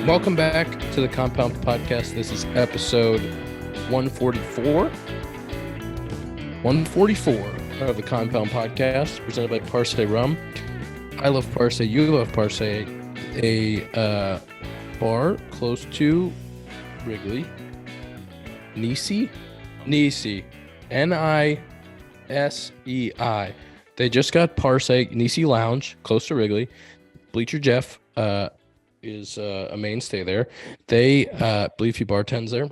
Welcome back to the Compound Podcast. This is episode 144. 144 of the Compound Podcast, presented by Parse Rum. I love Parse. You love Parse. A bar close to Wrigley. Nisei. Nisei. They just got Parse Nisei Lounge close to Wrigley. Bleacher Jeff is a mainstay there. They believe he bartends there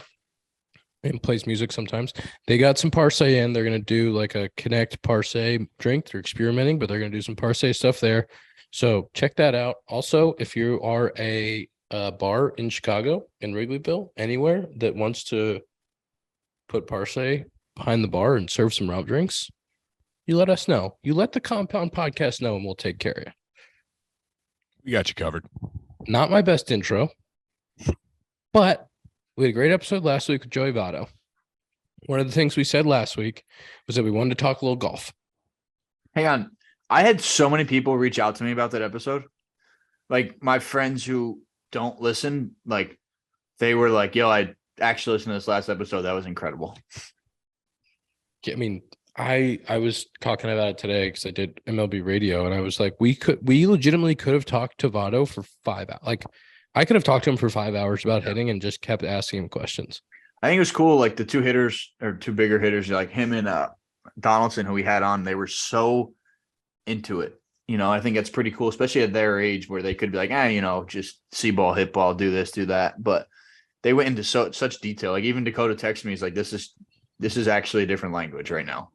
and plays music sometimes. They got some Parse in. They're going to do like a Connect Parse drink. They're experimenting, but they're going to do some Parse stuff there. So check that out. Also, if you are a bar in Chicago, in Wrigleyville, anywhere that wants to put Parse behind the bar and serve some route drinks, you let us know. You let the Compound Podcast know, and we'll take care of you. We got you covered. Not my best intro, but we had a great episode last week with Joey Votto. One of the things we said last week was that we wanted to talk a little golf. Hang on. I had so many people reach out to me about that episode. Like my friends who don't listen, like they were like, yo, I actually listened to this last episode. That was incredible. I mean, I was talking about it today because I did MLB radio, and I was like, we legitimately could have talked to Votto for 5 hours. Like, I could have talked to him for 5 hours about hitting and just kept asking him questions. I think it was cool. Like the two hitters or two bigger hitters, like him and Donaldson, who we had on, they were so into it. You know, I think that's pretty cool, especially at their age where they could be like, just see ball, hit ball, do this, do that. But they went into such detail. Like even Dakota texted me, he's like, this is actually a different language right now.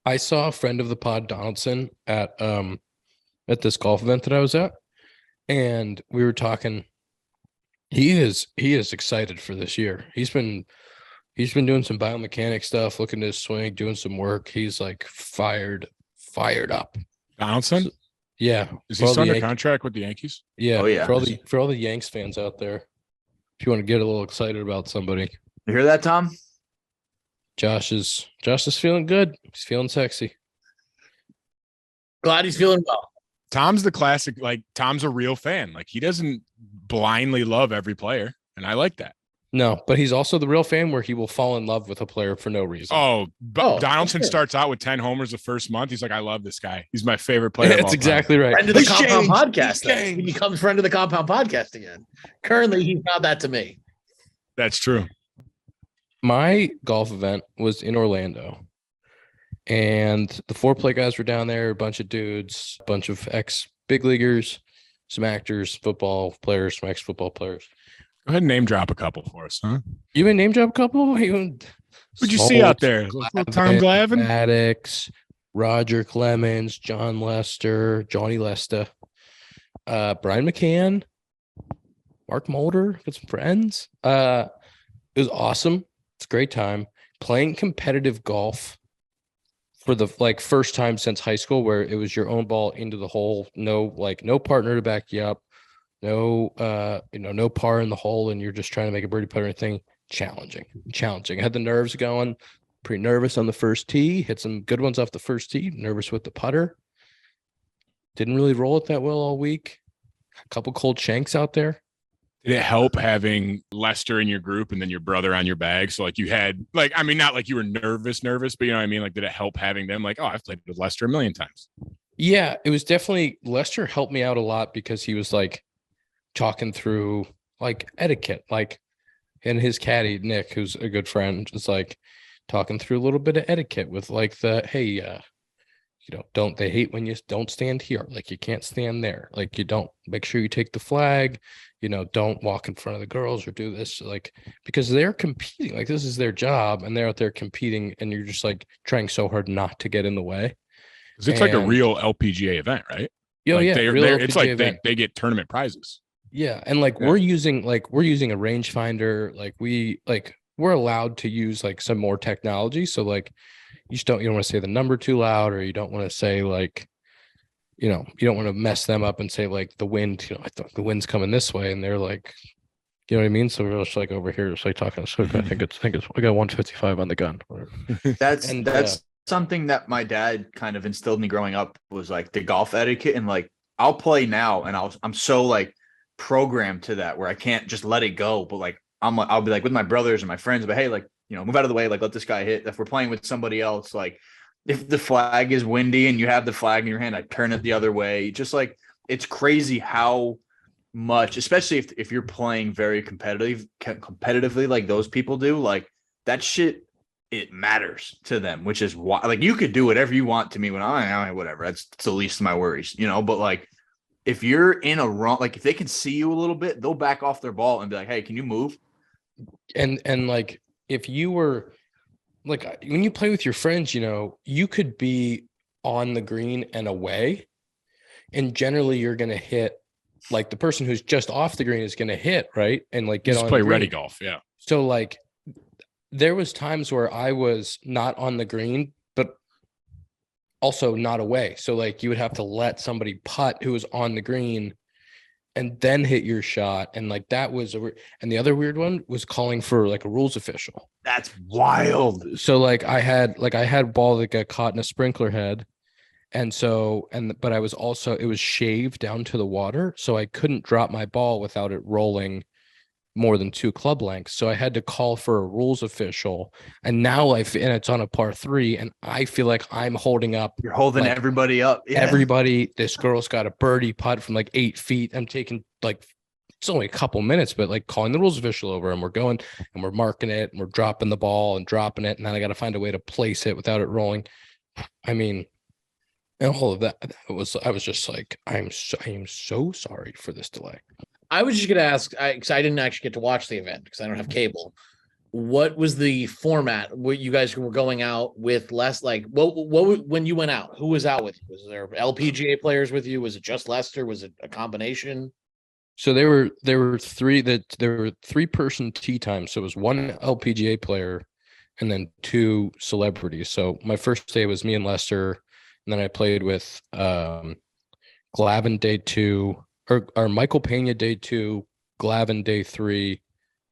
I saw a friend of the pod, Donaldson, at this golf event that I was at, and we were talking. He is excited for this year. He's been doing some biomechanic stuff, looking at his swing, doing some work. He's like fired up. Donaldson? So, yeah. Is he still under contract with the Yankees? Yeah. Oh, yeah. For all the Yanks fans out there, if you want to get a little excited about somebody. You hear that, Tom? Josh is feeling good. He's feeling sexy. Glad he's feeling well. Tom's the classic, like Tom's a real fan. Like he doesn't blindly love every player. And I like that. No, but he's also the real fan where he will fall in love with a player for no reason. Donaldson starts out with 10 homers the first month. He's like, I love this guy. He's my favorite player. That's exactly right. Friend of the Compound Podcast. He becomes friend of the Compound Podcast again. Currently, he's not that to me. That's true. My golf event was in Orlando, and the 4Play guys were down there, a bunch of dudes, a bunch of ex-big leaguers, some actors, football players, some ex-football players. Go ahead and name drop a couple for us, huh? You may name drop a couple? What'd you see out there? Tom Glavine? Maddox, Roger Clemens, John Lester, Johnny Lester, Brian McCann, Mark Mulder, got some friends. It was awesome. It's a great time playing competitive golf for the first time since high school, where it was your own ball into the hole. No partner to back you up. No par in the hole, and you're just trying to make a birdie putt or anything. Challenging. I had the nerves going. Pretty nervous on the first tee. Hit some good ones off the first tee. Nervous with the putter. Didn't really roll it that well all week. A couple cold shanks out there. Did it help having Lester in your group and then your brother on your bag? So like you had not like you were nervous, but you know what I mean? Like, did it help having them? Like, oh, I've played with Lester a million times. Yeah, it was definitely Lester helped me out a lot because he was like talking through like etiquette, like, and his caddy, Nick, who's a good friend, is like talking through a little bit of etiquette with like don't they hate when you don't stand here? Like you can't stand there. Like you don't make sure you take the flag, don't walk in front of the girls or do this, like, because they're competing, like this is their job and they're out there competing and you're just like trying so hard not to get in the way. It's like a real LPGA event, right? It's like they get tournament prizes. Yeah. And like we're using a rangefinder, we're allowed to use like some more technology. So like you don't want to say the number too loud, or you don't want to say like, you don't want to mess them up and say like the wind, I thought the wind's coming this way, and they're like, you know what I mean? So we're just like over here, just like talking. So I think it's I got 155 on the gun. That's something that my dad kind of instilled in me growing up, was like the golf etiquette. And like I'll play now, and I'm so like programmed to that where I can't just let it go. But like I'll be like with my brothers and my friends, but hey, like, you know, move out of the way, like let this guy hit. If we're playing with somebody else, like if the flag is windy and you have the flag in your hand, I turn it the other way. Just like it's crazy how much, especially if you're playing very competitively like those people do, like that shit, it matters to them, which is why, like, you could do whatever you want to me when I whatever, it's the least of my worries, you know. But like if you're in a wrong, like if they can see you a little bit, they'll back off their ball and be like, hey, can you move? And like if you were like when you play with your friends, you know, you could be on the green and away, and generally you're going to hit, like the person who's just off the green is going to hit, right? And like get Just on play the green. ready golf. Yeah. So like there was times where I was not on the green, but also not away. So like you would have to let somebody putt who was on the green and then hit your shot. And like that was and the other weird one was calling for like a rules official. That's wild. So like I had a ball that got caught in a sprinkler head. And so, but I was also, it was shaved down to the water. So I couldn't drop my ball without it rolling more than 2 club lengths. So I had to call for a rules official. And now and it's on a par 3. And I feel like I'm holding up. You're holding like, everybody up. Yeah. Everybody, this girl's got a birdie putt from like 8 feet. I'm taking like, it's only a couple minutes, but like calling the rules official over, and we're going and we're marking it and we're dropping the ball and dropping it. And then I got to find a way to place it without it rolling. I mean, and all of that, I was just like, I am so sorry for this delay. I was just going to ask, because I didn't actually get to watch the event because I don't have cable. What was the format? What you guys were going out with less, like what when you went out, who was out with you? Was there LPGA players with you? Was it just Lester? Was it a combination? So there were 3-person tee times. So it was 1 LPGA player and then 2 celebrities. So my first day was me and Lester. And then I played with Glavin day 2, or Michael Pena day 2, Glavin day 3,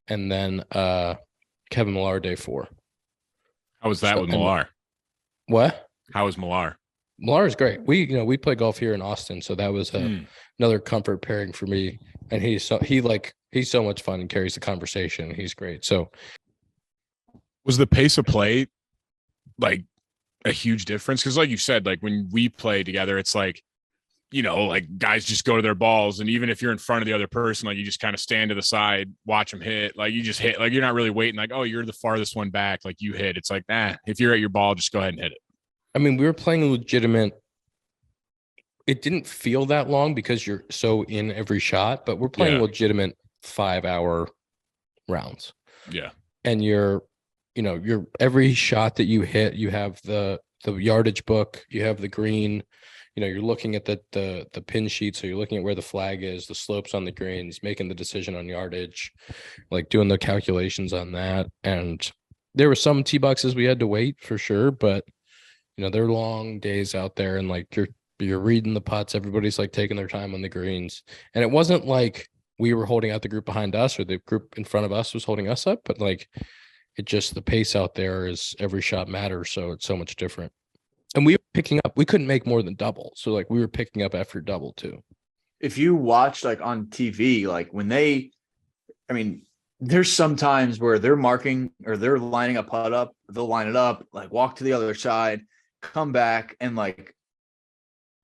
and then Kevin Millar day 4. How was that with Millar? What? How was Millar? Millar is great. We play golf here in Austin, so that was another comfort pairing for me. And he's so much fun and carries the conversation. He's great. So was the pace of play like a huge difference? Because like you said, like when we play together, it's like, you know, like guys just go to their balls, and even if you're in front of the other person, like you just kind of stand to the side, watch them hit. Like you just hit, like you're not really waiting, like, oh, you're the farthest one back, like you hit. It's like, if you're at your ball, just go ahead and hit it. I mean, we were playing legitimate. It didn't feel that long because you're so in every shot, but we're playing legitimate 5-hour rounds. Yeah. And you're every shot that you hit, you have the yardage book, you have the green, you know, you're looking at the pin sheet. So you're looking at where the flag is, the slopes on the greens, making the decision on yardage, like doing the calculations on that. And there were some tee boxes we had to wait for sure, but you know, they're long days out there, and like you're reading the putts. Everybody's like taking their time on the greens. And it wasn't like we were holding out the group behind us or the group in front of us was holding us up, but like it just, the pace out there is every shot matters. So it's so much different. And we were picking up, we couldn't make more than double. So like we were picking up after double too. If you watch like on TV, like when there's some times where they're marking or they're lining a putt up, they'll line it up, like walk to the other side, come back. And like,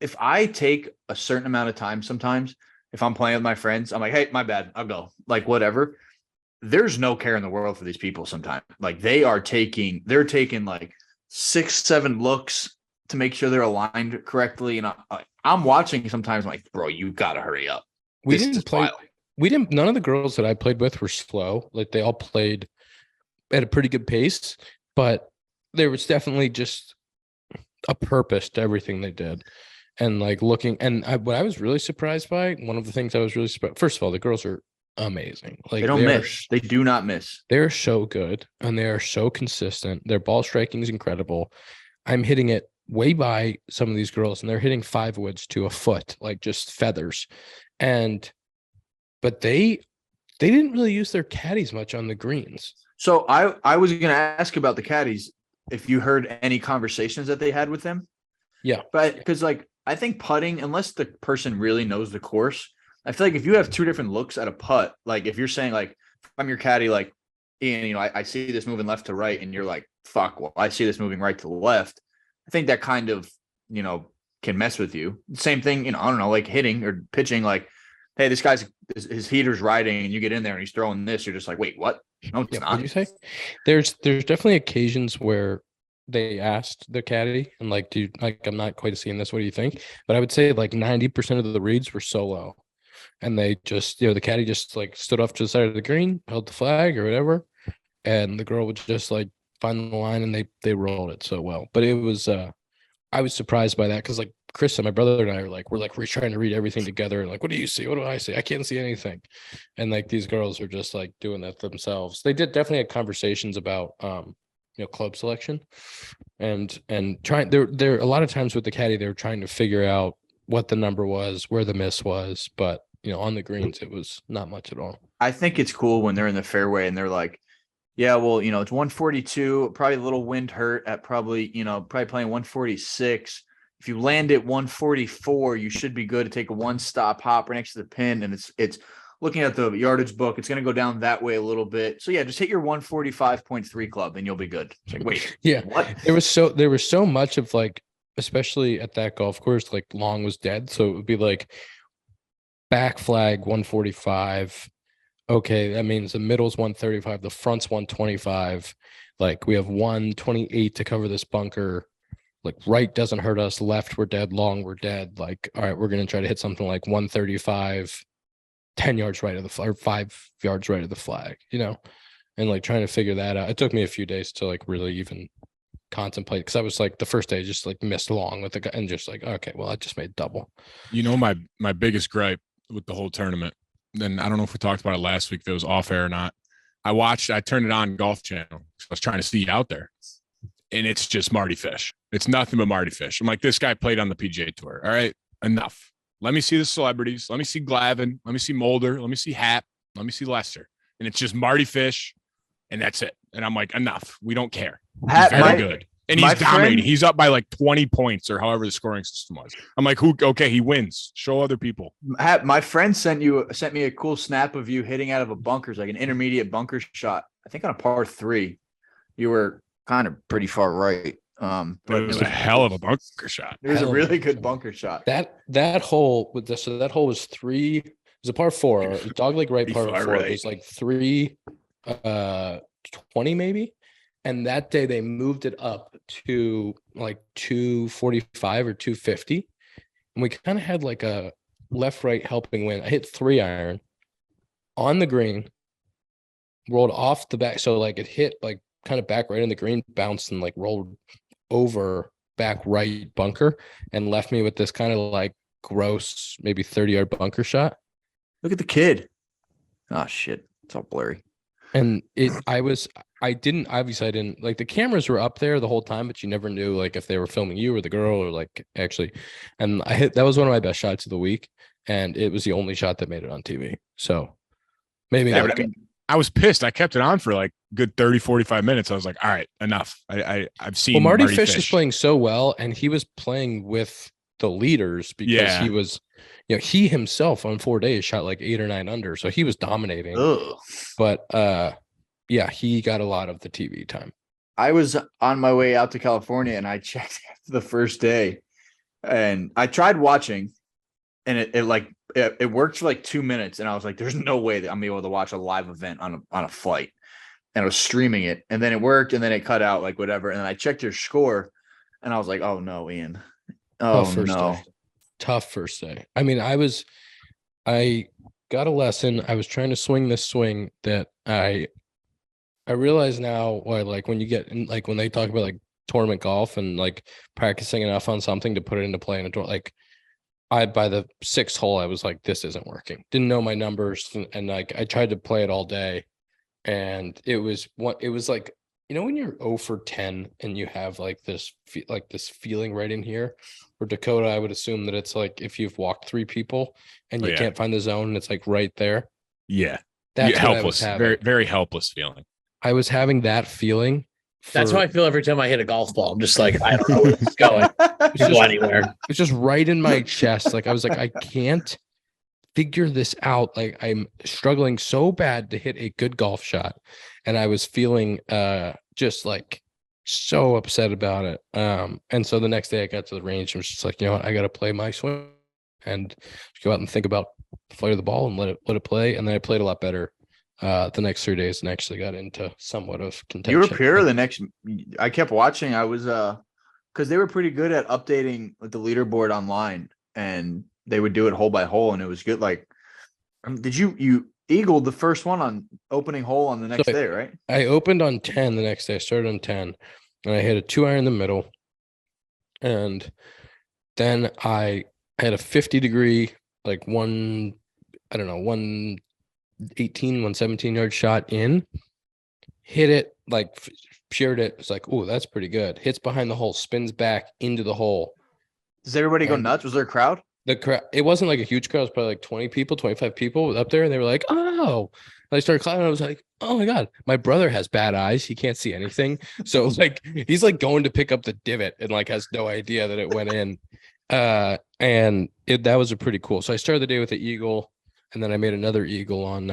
if I take a certain amount of time, sometimes if I'm playing with my friends, I'm like, hey, my bad, I'll go, like whatever. There's no care in the world for these people sometimes. Like they're taking like 6-7 looks to make sure they're aligned correctly. And I'm watching sometimes, I'm like, bro, you got to hurry up. None of the girls that I played with were slow. Like they all played at a pretty good pace, but there was definitely just a purpose to everything they did. And like looking, and what I was really surprised by, one of the things I was really surprised, first of all, the girls are amazing. Like they don't miss. They do not miss. They're so good and they are so consistent. Their ball striking is incredible. I'm hitting it way by some of these girls, and they're hitting 5 woods to a foot, like just feathers. But they didn't really use their caddies much on the greens. So I was going to ask about the caddies, if you heard any conversations that they had with them. Yeah. But because like, I think putting, unless the person really knows the course, I feel like if you have two different looks at a putt, like if you're saying like, if I'm your caddy, like Ian, you know, I see this moving left to right, and you're like, fuck, well, I see this moving right to the left. I think that kind of, you know, can mess with you. Same thing, you know, I don't know, like hitting or pitching, like, hey, this guy's his heater's riding, and you get in there and he's throwing this. You're just like, wait, what? No, it's Yeah, not. what'd you say? There's definitely occasions where they asked the caddy and like, dude, like I'm not quite seeing this. What do you think? But I would say like 90% of the reads were solo. And they just, you know, the caddy just like stood off to the side of the green, held the flag or whatever. And the girl would just like find the line, and they rolled it so well. But it was I was surprised by that because like Chris and my brother and I are like, we're trying to read everything together. And like, what do you see? What do I see? I can't see anything. And like these girls are just like doing that themselves. They did definitely have conversations about you know, club selection and trying there a lot of times with the caddy, they were trying to figure out what the number was, where the miss was, but you know, on the greens, it was not much at all. I think it's cool when they're in the fairway and they're like, yeah, well, you know, it's 142, probably a little wind hurt at probably playing 146. If you land at 144, you should be good to take a one stop hop right next to the pin. And it's looking at the yardage book, it's going to go down that way a little bit. So yeah, just hit your 145.3 club and you'll be good. It's like, wait, yeah, what? There was so much of like, especially at that golf course, like long was dead. So it would be like back flag 145. Okay, that means the middle's 135, the front's 125. Like we have 128 to cover this bunker. Like right doesn't hurt us, left we're dead, long we're dead. Like, all right, we're gonna try to hit something like 135, 10 yards right of the flag, or 5 yards right of the flag, you know, and like trying to figure that out. It took me a few days to like really even contemplate, because I was like the first day just like missed long with the guy and just like, okay, well, I just made double. You know, my biggest gripe with the whole tournament, and I don't know if we talked about it last week, if it was off air or not. I turned it on Golf Channel. So I was trying to see you out there. And it's just Marty Fish. It's nothing but Marty Fish. I'm like, this guy played on the PGA Tour. All right, enough. Let me see the celebrities. Let me see Glavin. Let me see Mulder. Let me see Happ. Let me see Lester. And it's just Marty Fish, and that's it. And I'm like, enough. We don't care. He's very good. And he's dominating. He's up by like 20 points or however the scoring system was. I'm like, okay, he wins. Show other people. My friend sent me a cool snap of you hitting out of a bunkers, like an intermediate bunker shot. I think on a par 3. You were kind of pretty far right. But it was a hell of a bunker shot. It was a really good bunker shot. That hole with this, so that hole was 3. It was a par 4. It was dogleg right par 4. Right. It was like 320 maybe. And that day they moved it up to like 245 or 250. And we kind of had like a left-right helping wind. I hit 3-iron on the green, rolled off the back. So like it hit like kind of back right in the green, bounced and like rolled over back right bunker and left me with this kind of like gross, maybe 30-yard bunker shot. Look at the kid. Oh, shit. It's all blurry. And I didn't like, the cameras were up there the whole time, but you never knew like if they were filming you or the girl or like actually. And that was one of my best shots of the week. And it was the only shot that made it on TV. So maybe I was pissed. I kept it on for like good 30, 45 minutes. I was like, all right, enough. I've seen Marty Fish is playing so well, and he was playing with the leaders because he was, you know, he himself on 4 days shot like 8 or 9 under. So he was dominating. Ugh. But yeah, he got a lot of the TV time. I was on my way out to California and I checked after the first day and I tried watching and it worked for like 2 minutes. And I was like, there's no way that I'm able to watch a live event on a flight. And I was streaming it and then it worked and then it cut out like whatever. And then I checked your score and I was like, oh no, Ian. Oh no. Tough first day. I mean, I got a lesson. I was trying to swing this swing that I realize now why, like when you get in, like when they talk about like tournament golf and like practicing enough on something to put it into play in a tour, like by the 6th hole, I was like, this isn't working. Didn't know my numbers. And like, I tried to play it all day and it was like, you know, when you're 0 for 10 and you have like this feeling right in here. For Dakota, I would assume that it's like if you've walked 3 people and you can't find the zone, and it's like right there. Yeah. That's helpless. Very, very helpless feeling. I was having that feeling. That's how I feel every time I hit a golf ball. I'm just like, I don't know where it's going. It's just anywhere. It's just right in my chest. Like I was like, I can't figure this out. Like I'm struggling so bad to hit a good golf shot. And I was feeling just like so upset about it. And so the next day I got to the range and was just like, you know what, I gotta play my swing and go out and think about flight of the ball and let it play. And then I played a lot better the next 3 days and actually got into somewhat of contention. You were pure the next. I kept watching. I was because they were pretty good at updating like the leaderboard online, and they would do it hole by hole, and it was good. Like, did you eagled the first one on opening hole on the next day, right? I opened on 10 the next day. I started on 10, and I hit a 2-iron in the middle, and then I had a 50-degree, like 118, 117-yard shot in, hit it, like sheared it. It's like, oh, that's pretty good. Hits behind the hole, spins back into the hole. Does everybody go nuts? Was there a crowd? The crowd, it wasn't like a huge crowd. It was probably like 20 people, 25 people up there. And they were like, oh, and I started clapping. I was like, oh my God, my brother has bad eyes. He can't see anything. So like, he's like going to pick up the divot and like has no idea that it went in. And that was a pretty cool. So I started the day with the eagle, and then I made another eagle on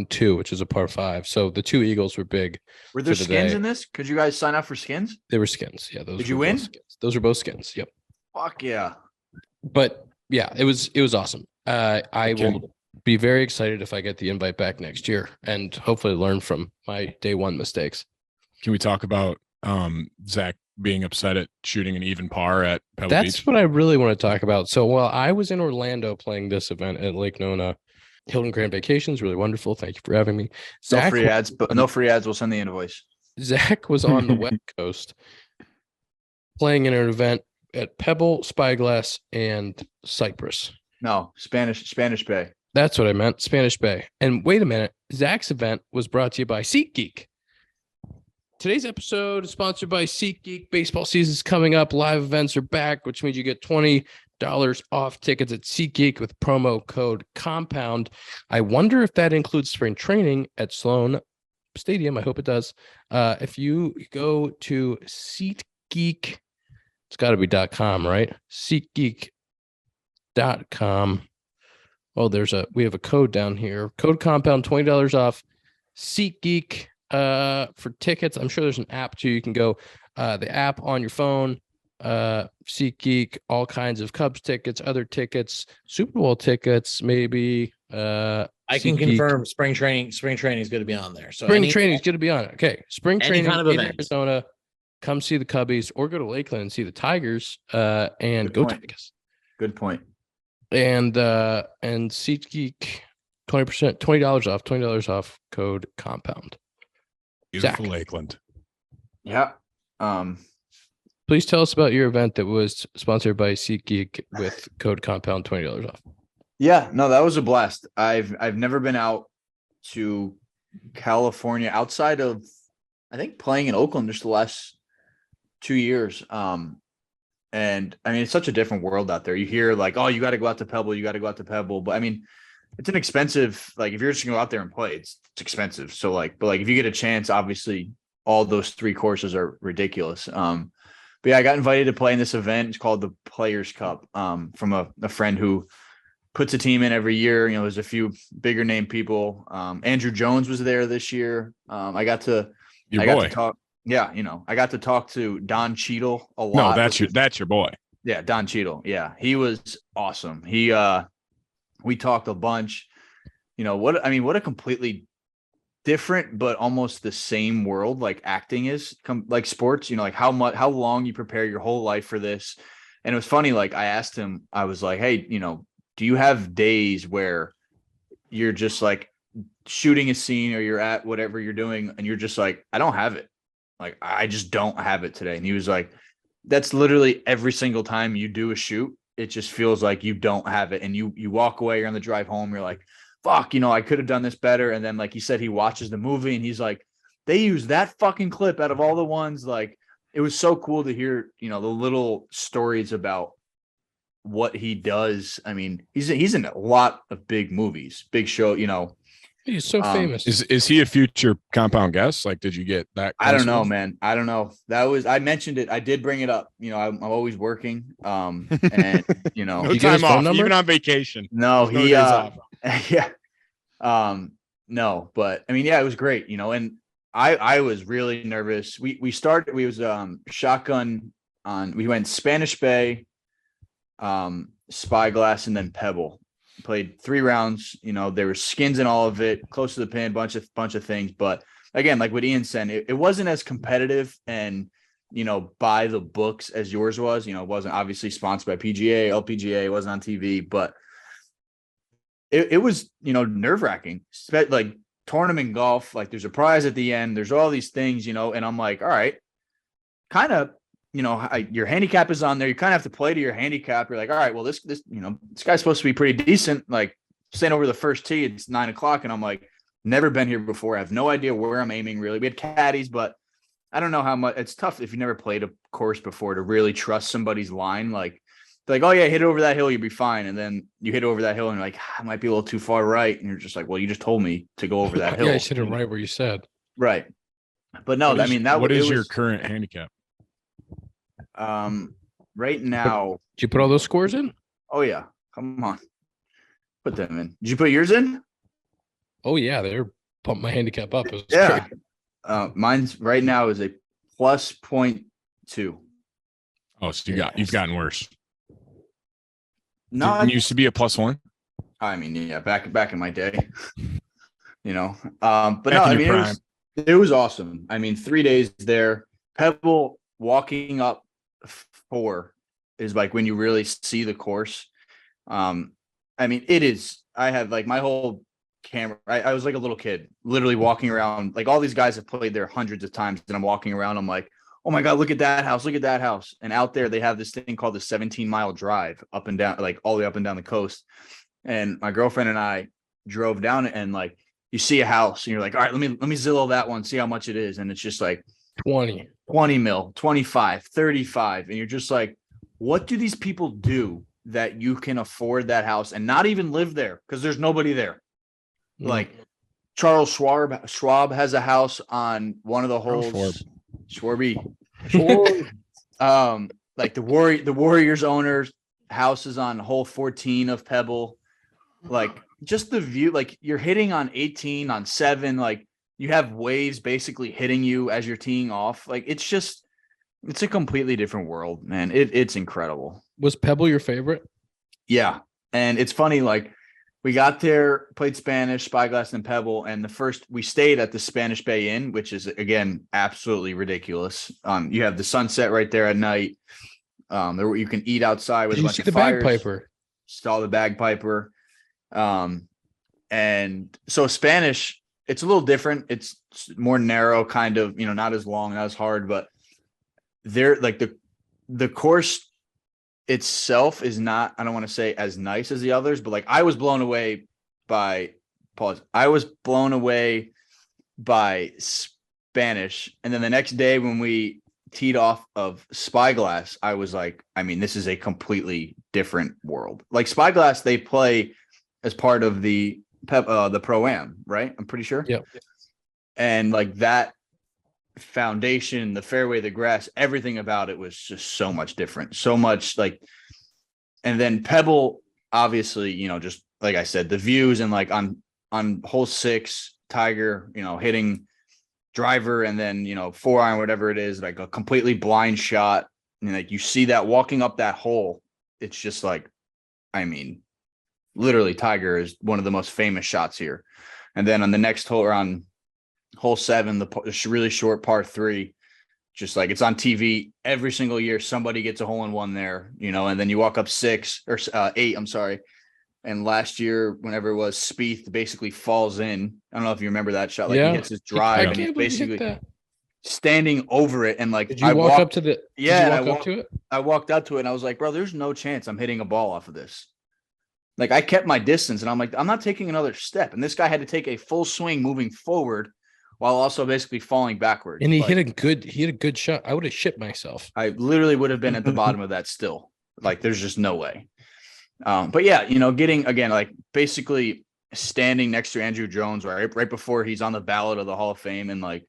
2, which is a par 5. So the 2 eagles were big. Were there skins in this? Could you guys sign up for skins? They were skins. Yeah. Did you win? Skins. Those were both skins. Yep. Fuck yeah. But yeah, it was awesome. I will be very excited if I get the invite back next year and hopefully learn from my day one mistakes. Can we talk about Zach being upset at shooting an even par at Pebble That's Beach? what I really want to talk about. So while I was in Orlando playing this event at Lake Nona, Hilton Grand Vacations, really wonderful. Thank you for having me. No free ads, but no free ads. We'll send the invoice. Zach was on the West Coast playing in an event at Pebble, Spyglass, and Cypress. No, Spanish Bay. That's what I meant, Spanish Bay. And wait a minute, Zach's event was brought to you by SeatGeek. Today's episode is sponsored by SeatGeek. Baseball season's coming up. Live events are back, which means you get $20 off tickets at SeatGeek with promo code COMPOUND. I wonder if that includes spring training at Sloan Stadium. I hope it does. If you go to SeatGeek, it's got to be .com, right? SeatGeek.com. Oh, we have a code down here. Code COMPOUND, $20 off. SeatGeek for tickets. I'm sure there's an app too. You can go the app on your phone. SeatGeek, all kinds of Cubs tickets, other tickets, Super Bowl tickets, maybe. I can confirm spring training is going to be on there. So spring training is going to be on it. Okay, spring training kind of in event. Arizona. Come see the Cubbies, or go to Lakeland and see the Tigers. And go Tigers. Good point. And SeatGeek, $20 off. $20 off. Code COMPOUND. Beautiful Zach. Lakeland. Yeah. Please tell us about your event that was sponsored by SeatGeek with code COMPOUND, $20 off. Yeah, no, that was a blast. I've never been out to California outside of, I think, playing in Oakland just the last 2 years. And I mean, it's such a different world out there. You hear like, oh, you got to go out to Pebble, but I mean, it's an expensive, like if you're just gonna go out there and play, it's expensive. So like, but like if you get a chance, obviously all those 3 courses are ridiculous. But yeah, I got invited to play in this event. It's called the Players Cup, from a friend who puts a team in every year. You know, there's a few bigger name people. Andrew Jones was there this year. I got to talk. Yeah, you know, I got to talk to Don Cheadle a lot. No, that's your boy. Yeah, Don Cheadle. Yeah, he was awesome. We talked a bunch. You know what a completely different but almost the same world like acting is, like sports. You know, like how long you prepare your whole life for this. And it was funny. Like I asked him, I was like, hey, you know, do you have days where you're just like shooting a scene or you're at whatever you're doing and you're just like, I don't have it. Like, I just don't have it today. And he was like, that's literally every single time you do a shoot, it just feels like you don't have it. And you walk away, you're on the drive home, you're like, fuck, you know, I could have done this better. And then like he said, he watches the movie and he's like, they use that fucking clip out of all the ones. Like, it was so cool to hear, you know, the little stories about what he does. I mean, he's in a lot of big movies, big show, you know, He's so famous. Is he a future compound guest? Like, did you get that? I don't know, man. I don't know. I mentioned it. I did bring it up. You know, I'm always working. And you know, No You get his time phone off, number? even on vacation. no, There's no he, days off. yeah. No, but I mean, yeah, it was great, you know, and I was really nervous. We was shotgun on, we went Spanish Bay, Spyglass, and then Pebble. Played 3 rounds, you know, there were skins in all of it, close to the pin, bunch of things. But again, like what Ian said, it wasn't as competitive and, you know, by the books as yours was. You know, it wasn't obviously sponsored by PGA, LPGA, it wasn't on TV, but it was, you know, nerve-wracking. Like tournament golf, like there's a prize at the end, there's all these things, you know, and I'm like, all right, kind of, you know, your handicap is on there. You kind of have to play to your handicap. You're like, all right, well, this, you know, this guy's supposed to be pretty decent. Like staying over the first tee, it's 9 o'clock. And I'm like, never been here before. I have no idea where I'm aiming really. We had caddies, but I don't know how much. It's tough if you never played a course before to really trust somebody's line. Like, they're like, oh yeah, hit it over that hill, you'll be fine. And then you hit over that hill and you're like, I might be a little too far right. And you're just like, well, you just told me to go over that hill. Yeah, I should have right where you said. Right. But no, I mean, what is was, your current handicap? Right now. Did you put all those scores in? Oh yeah. Come on. Put them in. Did you put yours in? Oh yeah, they're pumped my handicap up. It was Yeah. great. Mine's right now is a plus 0.2. Oh, so you've gotten worse. No, Didn't used to be a +1. I mean, yeah, back in my day, you know. But Back no, in I your mean, prime. it was awesome. I mean, 3 days there. Pebble walking up 4 is like when you really see the course. I mean, it is. I have like my whole camera. I was like a little kid, literally walking around. Like all these guys have played there hundreds of times, and I'm walking around. I'm like, oh my God, look at that house. Look at that house. And out there, they have this thing called the 17-mile drive up and down, like all the way up and down the coast. And my girlfriend and I drove down it, and like, you see a house and you're like, all right, let me Zillow that one, see how much it is. And it's just like 20 mil, 25, 35. And you're just like, what do these people do that you can afford that house and not even live there? Because there's nobody there. Like Charles Schwab has a house on one of the holes. Schwarby. Like the Warriors owners houses on hole 14 of Pebble. Like just the view, like you're hitting on 18 on 7, like you have waves basically hitting you as you're teeing off. Like it's a completely different world, man. It's incredible. Was Pebble your favorite? Yeah. And it's funny, like we got there, played Spanish, Spyglass, and Pebble. And we stayed at the Spanish Bay Inn, which is again absolutely ridiculous. You have the sunset right there at night. There you can eat outside with Did a you bunch see of the fires. bagpiper? Saw the bagpiper. And so Spanish, it's a little different. It's more narrow, kind of, you know, not as long, not as hard, but they're like the course itself is not, I don't want to say as nice as the others, but like I was blown away by Spanish. And then the next day when we teed off of Spyglass, I was like, I mean, this is a completely different world. Like Spyglass, they play as part of the Pro-Am, right? I'm pretty sure. Yep. And like that foundation, the fairway, the grass, everything about it was just so much different, so much like. And then Pebble, obviously, you know, just like I said, the views, and like on hole 6, Tiger, you know, hitting driver and then, you know, 4-iron, whatever it is, like a completely blind shot, and like you see that walking up that hole, it's just like, I mean, literally Tiger is one of the most famous shots here. And then on the next hole, or on hole 7, the really short par 3, just like it's on TV every single year, somebody gets a hole in one there, you know. And then you walk up 6 or 8, I'm sorry. And last year, whenever it was, Spieth basically falls in. I don't know if you remember that shot. Like he hits his drive and he's basically standing over it. And like, did you walk up to the? Yeah, did you walk up to it? I walked up to it and I was like, bro, there's no chance I'm hitting a ball off of this. Like I kept my distance and I'm like, I'm not taking another step. And this guy had to take a full swing moving forward while also basically falling backwards. And he hit a good shot. I would have shit myself. I literally would have been at the bottom of that still. Like there's just no way. But yeah, you know, getting again, like basically standing next to Andrew Jones right before he's on the ballot of the Hall of Fame, and like,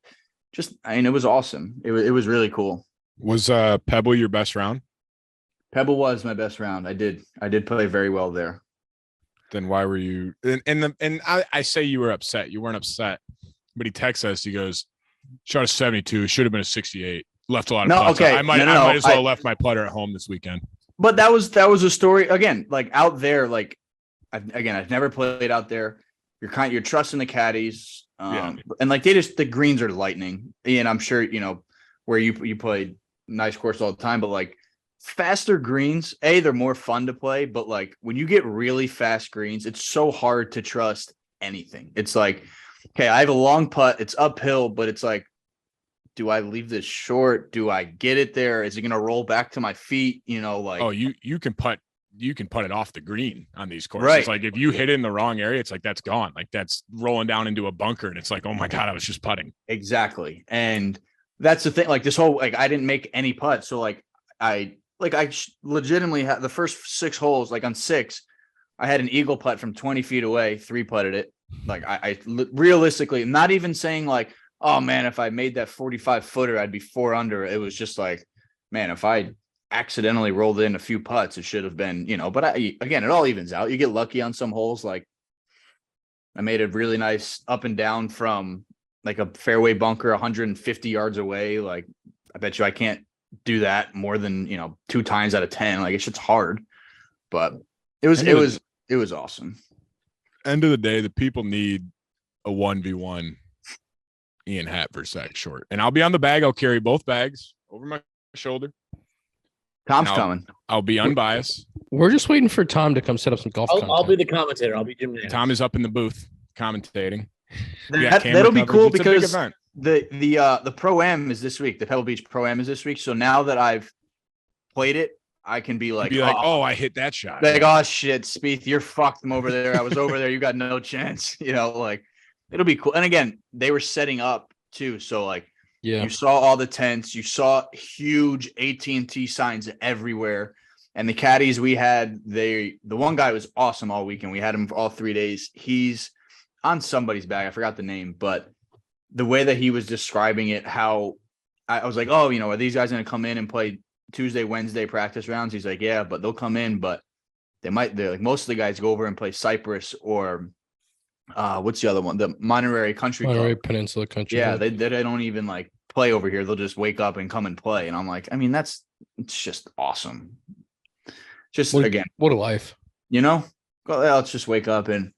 just, I mean, it was awesome. It was really cool. Was Pebble your best round? Pebble was my best round. I did play very well there. Then why were you? And I say you were upset. You weren't upset, but he texts us. He goes, "Shot a 72. Should have been a 68. Left a lot of putts. Okay. I might as well have left my putter at home this weekend." But that was a story again. Like out there, like I've never played out there. You're trusting the caddies, and like the greens are lightning. And I'm sure where you played nice course all the time, but like faster greens, they're more fun to play. But like when you get really fast greens, it's so hard to trust anything. It's like, okay, I have a long putt. It's uphill, but it's like, do I leave this short? Do I get it there? Is it going to roll back to my feet? Like, oh, you can putt it off the green on these courses. Right. Like if you hit it in the wrong area, it's like, that's gone. Like that's rolling down into a bunker. And it's like, oh my God, I was just putting. Exactly. And that's the thing. Like this whole, like, I didn't make any putts. So like, I legitimately had the first 6 holes, like on 6, I had an eagle putt from 20 feet away, 3-putted it. Like I realistically, not even saying like, oh man, if I made that 45-footer, I'd be 4 under. It was just like, man, if I accidentally rolled in a few putts, it should have been, but again, it all evens out. You get lucky on some holes. Like I made a really nice up and down from like a fairway bunker 150 yards away. Like I bet you I can't do that more than 2 times out of 10. Like it's just hard, but it was awesome. End of the day, the people need a 1v1 Ian Happ versus Zach Short, and I'll be on the bag. I'll carry both bags over my shoulder. Tom's coming. I'll be unbiased. We're just waiting for Tom to come set up some golf. I'll be the commentator. I'll be Jim. Tom is up in the booth commentating. That'll be cool because the Pro-Am is this week. The Pebble Beach Pro-Am is this week. So now that I've played it, I can be like, oh, I hit that shot. Like, oh shit, Spieth, you're fucked from over there. I was over there. You got no chance. Like it'll be cool. And again, they were setting up too. So like, yeah, you saw all the tents. You saw huge AT&T signs everywhere. And the caddies we had, the one guy was awesome all weekend. We had him for all 3 days. He's on somebody's bag. I forgot the name, but the way that he was describing it, how I was like, oh, are these guys going to come in and play Tuesday, Wednesday practice rounds? He's like, yeah, but they'll come in, but they're like, most of the guys go over and play Cypress or what's the other one? The Monterey Club. Peninsula Country. Yeah, they don't even like play over here. They'll just wake up and come and play. And I'm like, I mean, it's just awesome. Again, what a life. Let's just wake up and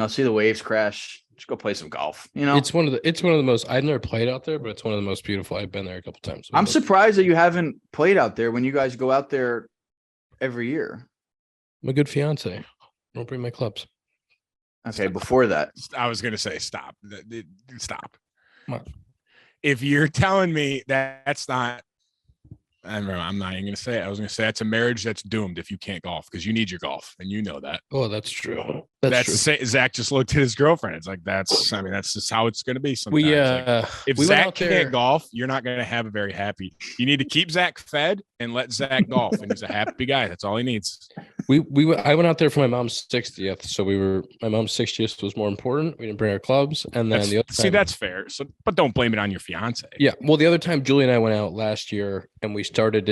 see the waves crash. Just go play some golf. It's one of the most. I've never played out there, but it's one of the most beautiful. I've been there a couple times. I'm surprised that you haven't played out there when you guys go out there every year. I'm a good fiance. Don't bring my clubs. Okay, before that, I was going to say stop. If you're telling me that's not, I'm not even going to say it. I was going to say that's a marriage that's doomed if you can't golf because you need your golf and you know that. Oh, that's true. Zach just looked at his girlfriend. It's like that's just how it's going to be. Sometimes. If Zach can't golf, you're not going to have a very happy. You need to keep Zach fed and let Zach golf, and he's a happy guy. That's all he needs. I went out there for my mom's 60th, so my mom's 60th was more important. We didn't bring our clubs, and then the other time, that's fair. So, but don't blame it on your fiance. Yeah, well, the other time Julie and I went out last year, and we started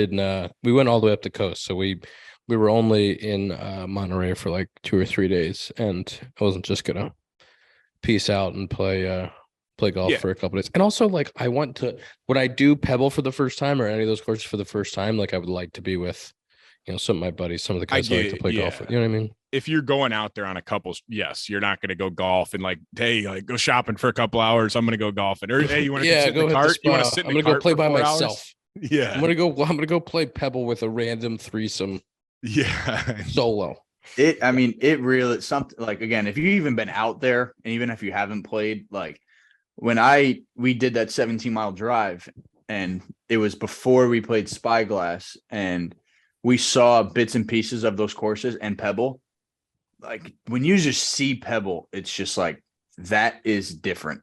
we went all the way up the coast, so we were only in Monterey for like 2 or 3 days, and I wasn't just gonna peace out and play golf for a couple days. And also, like, when I do Pebble for the first time or any of those courses for the first time, like I would like to be with some of my buddies, some of the guys I like to play golf with. You know what I mean? If you're going out there on a couples, yes, you're not going to go golf and like, hey, like go shopping for a couple hours. I'm going to go golfing. Or hey, you want to sit in the cart? You want to sit in the cart? I'm going to go play by myself. Yeah, I'm gonna go play Pebble with a random threesome. Yeah, solo. It really something like, again, if you've even been out there, and even if you haven't played, like when we did that 17-mile drive, and it was before we played Spyglass, and we saw bits and pieces of those courses and Pebble. Like when you just see Pebble, it's just like that is different.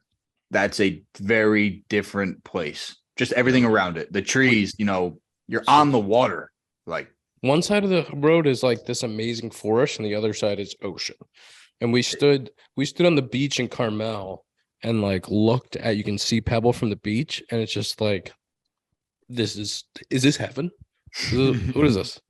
That's a very different place. Just everything around it, the trees, you're on the water. Like one side of the road is like this amazing forest and the other side is ocean. and we stood on the beach in Carmel and like looked at, you can see Pebble from the beach, and it's just like, is this heaven? What is this?